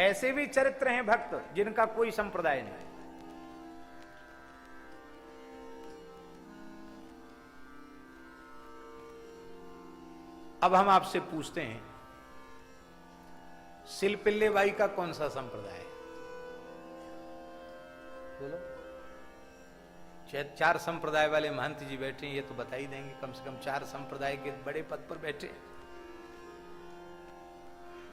ऐसे भी चरित्र हैं भक्त जिनका कोई संप्रदाय नहीं। अब हम आपसे पूछते हैं, सिलपिल्ले बाई का कौन सा संप्रदाय है? बोलो। चार संप्रदाय वाले महंत जी बैठे हैं, ये तो बता ही देंगे। कम से कम 4 संप्रदाय के बड़े पद पर बैठे।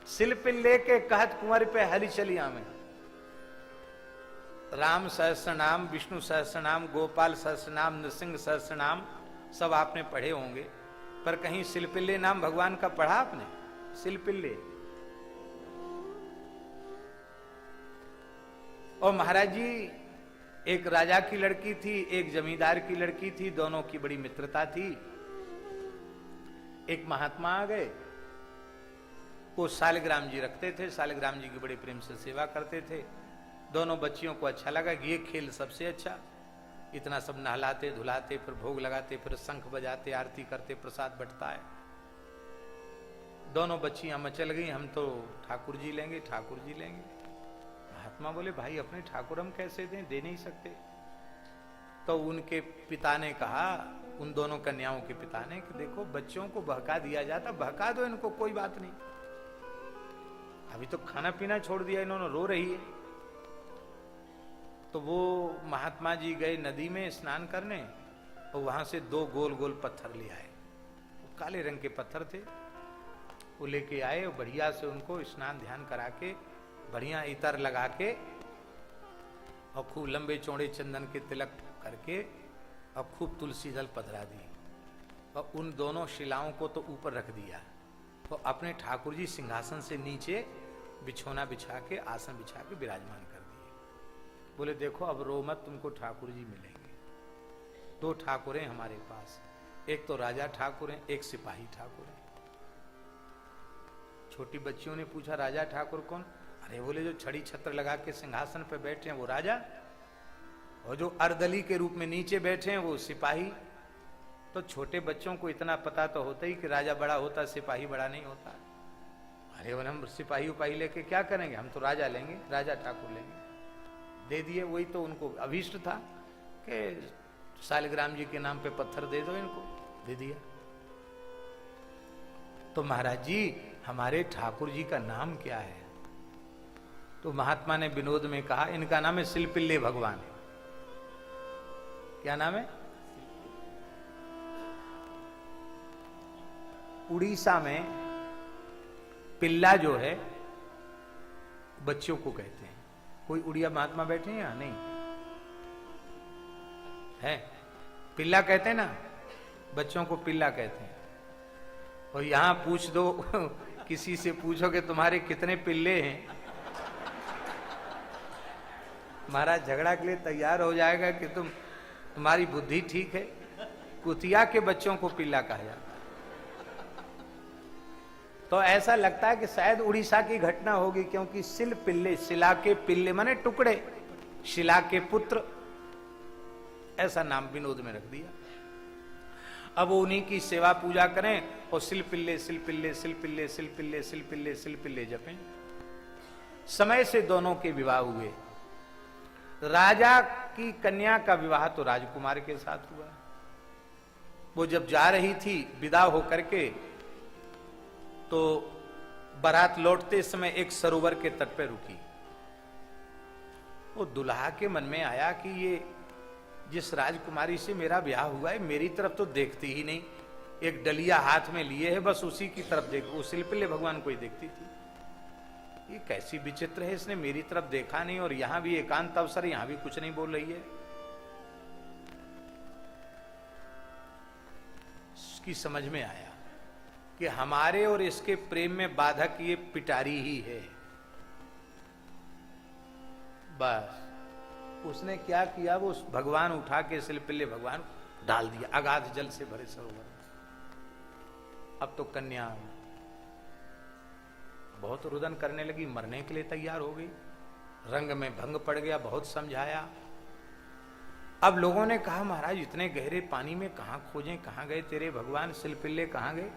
सिलपिल्ले के कहत कुंवर पे हली चली आमे, राम सहस्र नाम, विष्णु सहस्र नाम, गोपाल सहस्र नाम, नृसिंह सहस्र नाम सब आपने पढ़े होंगे, पर कहीं सिलपिल्ले नाम भगवान का पढ़ा आपने? सिलपिल्ले। और महाराज जी, एक राजा की लड़की थी, एक जमींदार की लड़की थी, दोनों की बड़ी मित्रता थी। एक महात्मा आ गए, वो सालिग्राम जी रखते थे, सालिग्राम जी की बड़े प्रेम से सेवा करते थे। दोनों बच्चियों को अच्छा लगा कि ये खेल सबसे अच्छा, इतना सब नहलाते धुलाते, फिर भोग लगाते, फिर शंख बजाते, आरती करते, प्रसाद बंटता है। दोनों बच्चियां मचल गई, हम तो ठाकुर जी लेंगे, ठाकुर जी लेंगे। महात्मा बोले, भाई अपने ठाकुर हम कैसे दें, दे नहीं सकते। तो उनके पिता ने कहा, उन दोनों कन्याओं के पिता ने, कि देखो बच्चों को बहका दिया जाता, बहका दो इनको, कोई बात नहीं। अभी तो खाना पीना छोड़ दिया, इन्होंने रो रही है। तो वो महात्मा जी गए नदी में स्नान करने, और वहां से 2 गोल गोल पत्थर ले आए। काले रंग के पत्थर थे, वो लेके आए, बढ़िया से उनको स्नान ध्यान करा के, बढ़िया इतर लगा के, और खूब लंबे चौड़े चंदन के तिलक करके, और खूब तुलसी जल पधरा दी, और उन दोनों शिलाओं को तो ऊपर रख दिया, तो अपने ठाकुर जी सिंहासन से नीचे बिछोना बिछा के, आसन बिछा के विराजमान कर दिए। बोले देखो अब रो मत, तुमको ठाकुर जी मिलेंगे। 2 ठाकुर हैं हमारे पास, एक तो राजा ठाकुर हैं, एक सिपाही ठाकुर हैं। छोटी बच्चियों ने पूछा, राजा ठाकुर कौन? अरे बोले जो छड़ी छत्र लगा के सिंहासन पे बैठे हैं वो राजा, और जो अर्दली के रूप में नीचे बैठे हैं वो सिपाही। तो छोटे बच्चों को इतना पता तो होता ही कि राजा बड़ा होता, सिपाही बड़ा नहीं होता। अरे बोले हम सिपाही उपाही लेके क्या करेंगे, हम तो राजा लेंगे, राजा ठाकुर लेंगे। दे दिए। वही तो उनको अभीष्ट था कि सालिग्राम जी के नाम पे पत्थर दे दो इनको, दे दिया। तो महाराज जी हमारे ठाकुर जी का नाम क्या है? तो महात्मा ने विनोद में कहा, इनका नाम है सिलपिल्ले भगवान। क्या नाम है? उड़ीसा में पिल्ला जो है बच्चों को कहते हैं। कोई उड़िया महात्मा बैठे हैं या नहीं है? पिल्ला कहते हैं ना, बच्चों को पिल्ला कहते हैं। और यहां पूछ दो किसी से पूछो कि तुम्हारे कितने पिल्ले हैं, महाराज झगड़ा के लिए तैयार हो जाएगा कि तुम्हारी बुद्धि ठीक है। कुतिया के बच्चों को पिल्ला कहा जाता है। तो ऐसा लगता है कि शायद उड़ीसा की घटना होगी, क्योंकि सिल पिल्ले, शिला के पिल्ले माने टुकड़े, शिला के पुत्र, ऐसा नाम विनोद में रख दिया। अब उन्हीं की सेवा पूजा करें और सिल पिल्ले सिल पिल्ले सिल पिल्ले सिल पिल्ले सिल पिल्ले सिल पिल्ले जपें। समय से दोनों के विवाह हुए। राजा की कन्या का विवाह तो राजकुमार के साथ हुआ। वो जब जा रही थी विदा होकर के, तो बारात लौटते समय एक सरोवर के तट पर रुकी। वो दुल्हा के मन में आया कि ये जिस राजकुमारी से मेरा ब्याह हुआ है मेरी तरफ तो देखती ही नहीं, एक डलिया हाथ में लिए है, बस उसी की तरफ देख, वो सिलपिल्ले भगवान को ही देखती थी। ये कैसी विचित्र है, इसने मेरी तरफ देखा नहीं, और यहां भी एकांत अवसर, यहां भी कुछ नहीं बोल रही है। उसकी समझ में आया कि हमारे और इसके प्रेम में बाधक ये पिटारी ही है। बस उसने क्या किया, वो भगवान उठा के सिलपिल्ले भगवान डाल दिया अगाध जल से भरे सरोवर। अब तो कन्या बहुत रुदन करने लगी, मरने के लिए तैयार हो गई, रंग में भंग पड़ गया, बहुत समझाया। अब लोगों ने कहा, महाराज इतने गहरे पानी में कहां खोजें, कहां गए तेरे भगवान, सिलपिल्ले कहां गए?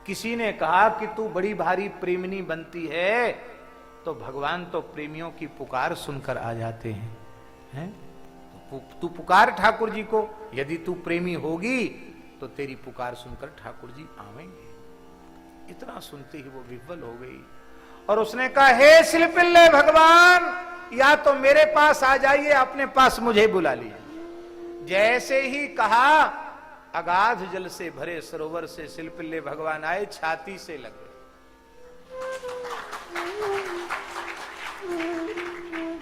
किसी ने कहा कि तू बड़ी भारी प्रेमिनी बनती है, तो भगवान तो प्रेमियों की पुकार सुनकर आ जाते हैं? तू पुकार ठाकुर जी को, यदि तू प्रेमी होगी तो तेरी पुकार सुनकर ठाकुर जी आवेंगे। इतना सुनते ही वो विह्वल हो गई और उसने कहा, हे शिल्पिल्ले भगवान, या तो मेरे पास आ जाइए, अपने पास मुझे बुला लीजिए। जैसे ही कहा, अगाध जल से भरे सरोवर से शिल्पिल्ले भगवान आए, छाती से लग गए।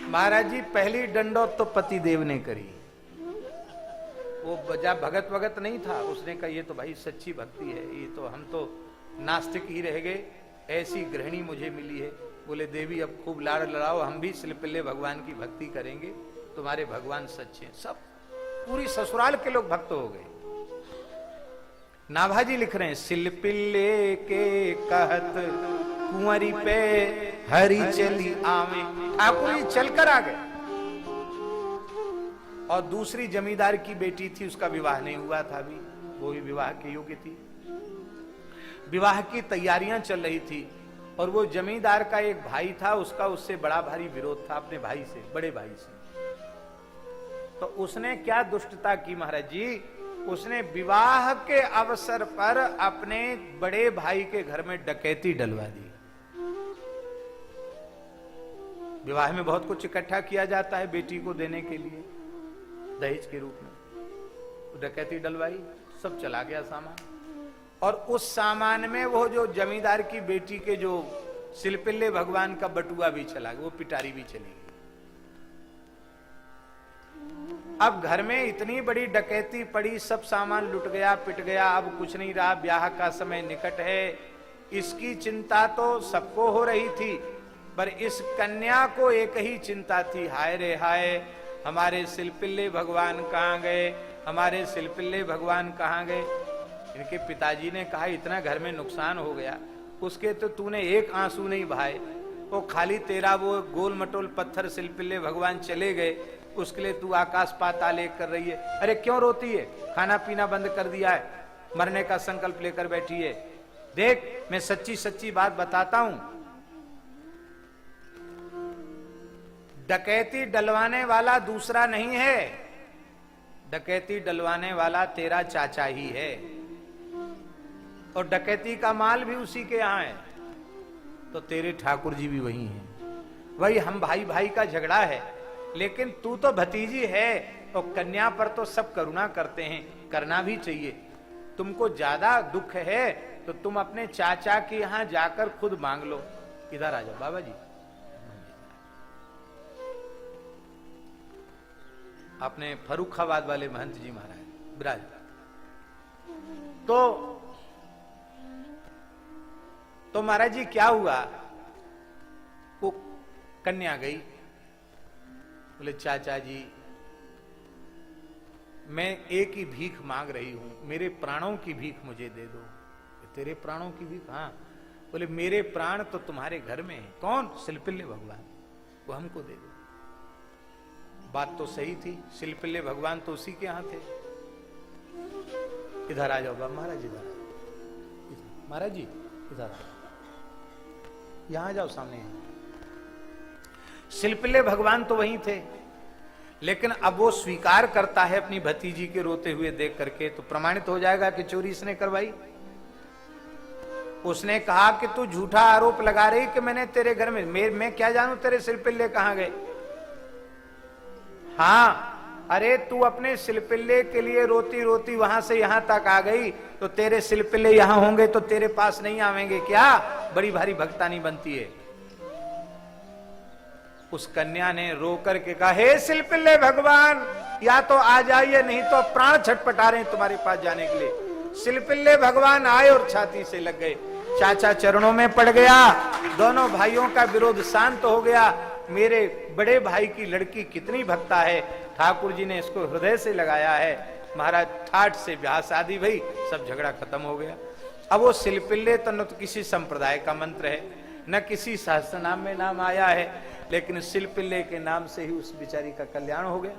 महाराज जी पहली दंडोत तो पति देव ने करी। वो बजा भगत वगत नहीं था, उसने कहा ये तो भाई सच्ची भक्ति है, ये तो हम तो नास्तिक ही रह गए, ऐसी गृहिणी मुझे मिली है। बोले देवी अब खूब लाड़ लड़ाओ, हम भी शिल्पिल्ले भगवान की भक्ति करेंगे, तुम्हारे भगवान सच्चे। सब पूरी ससुराल के लोग भक्त हो गए। नाभाजी लिख रहे हैं, शिल्पिल्ले के कहत कुंवरी पे हरी चली आवे। ठाकुर जी चलकर आ गए। और दूसरी जमींदार की बेटी थी, उसका विवाह नहीं हुआ था अभी, वो भी विवाह के योग्य थी। विवाह की तैयारियां चल रही थी और वो जमींदार का एक भाई था, उसका उससे बड़ा भारी विरोध था, अपने भाई से, बड़े भाई से। तो उसने क्या दुष्टता की महाराज जी, उसने विवाह के अवसर पर अपने बड़े भाई के घर में डकैती डलवा दी। विवाह में बहुत कुछ इकट्ठा किया जाता है बेटी को देने के लिए दहेज के रूप में। डकैती डलवाई, सब चला गया सामान। और उस सामान में वो जो जमींदार की बेटी के जो शिल्पिल्ले भगवान का बटुआ भी चला गया, वो पिटारी भी चली गई। अब घर में इतनी बड़ी डकैती पड़ी, सब सामान लुट गया, पिट गया, अब कुछ नहीं रहा, ब्याह का समय निकट है। इसकी चिंता तो सबको हो रही थी, पर इस कन्या को एक ही चिंता थी, हाय रे हाय, हमारे शिल्पिल्ले भगवान कहाँ गए, हमारे शिल्पिल्ले भगवान कहाँ गए। इनके पिताजी ने कहा इतना घर में नुकसान हो गया, उसके तो तूने एक आंसू नहीं बहाए, वो खाली तेरा वो गोल मटोल पत्थर शिल्पिल्ले भगवान चले गए, उसके लिए तू आकाश पाताल एक कर रही है। अरे क्यों रोती है, खाना पीना बंद कर दिया है, मरने का संकल्प लेकर बैठी है। देख मैं सच्ची सच्ची बात बताता हूं, डकैती डलवाने वाला दूसरा नहीं है, डकैती डलवाने वाला तेरा चाचा ही है, और डकैती का माल भी उसी के यहां है, तो तेरे ठाकुर जी भी वही हैं। वही हम भाई भाई का झगड़ा है, लेकिन तू तो भतीजी है और कन्या पर तो सब करुणा करते हैं, करना भी चाहिए। तुमको ज्यादा दुख है तो तुम अपने चाचा के यहां जाकर खुद मांग लो। इधर आ जाओ बाबा जी, अपने फर्रुखाबाद वाले महंत जी महाराज विराज। तो महाराज जी क्या हुआ, वो कन्या गई, बोले चाचा जी मैं एक ही भीख मांग रही हूं, मेरे प्राणों की भीख मुझे दे दो। तेरे प्राणों की भीख? हाँ। बोले मेरे प्राण तो तुम्हारे घर में है। कौन? शिल्पिल्ले भगवान, वो हमको दे दो। बात तो सही थी, शिल्पिल्ले भगवान तो उसी के यहां थे। इधर आ जाओ महाराज, इधर महाराज जी इधर आ जाओ, यहां जाओ सामने। शिल्पिल्ले भगवान तो वहीं थे, लेकिन अब वो स्वीकार करता है अपनी भतीजी के रोते हुए देख करके, तो प्रमाणित हो जाएगा कि चोरी इसने करवाई। उसने कहा कि तू झूठा आरोप लगा रही कि मैंने तेरे घर में, मैं क्या जानूं तेरे शिल्पिल्ले कहां गए। हाँ, अरे तू अपने शिल्पिल्ले के लिए रोती रोती वहां से यहां तक आ गई, तो तेरे शिल्पिल्ले यहां होंगे तो तेरे पास नहीं आवेंगे क्या? बड़ी भारी भक्तानी बनती है। उस कन्या ने रो करके कहा, हे शिल्पिल्ले भगवान, या तो आ जाइए, नहीं तो प्राण छटपटा रहे हैं तुम्हारे पास जाने के लिए। शिल्पिल्ले भगवान आए और छाती से लग गए, चाचा चरणों में पड़ गया, दोनों भाइयों का विरोध शांत हो गया। मेरे बड़े भाई की लड़की कितनी भक्ता है, ठाकुर जी ने इसको हृदय से लगाया है। महाराज ठाठ से ब्याह शादी भई, सब झगड़ा खत्म हो गया। अब वो शिल्पिल्ले तो न तो किसी संप्रदाय का मंत्र है, न किसी सहस्त्र नाम में नाम आया है, लेकिन शिल्पिल्ले के नाम से ही उस बिचारी का कल्याण हो गया।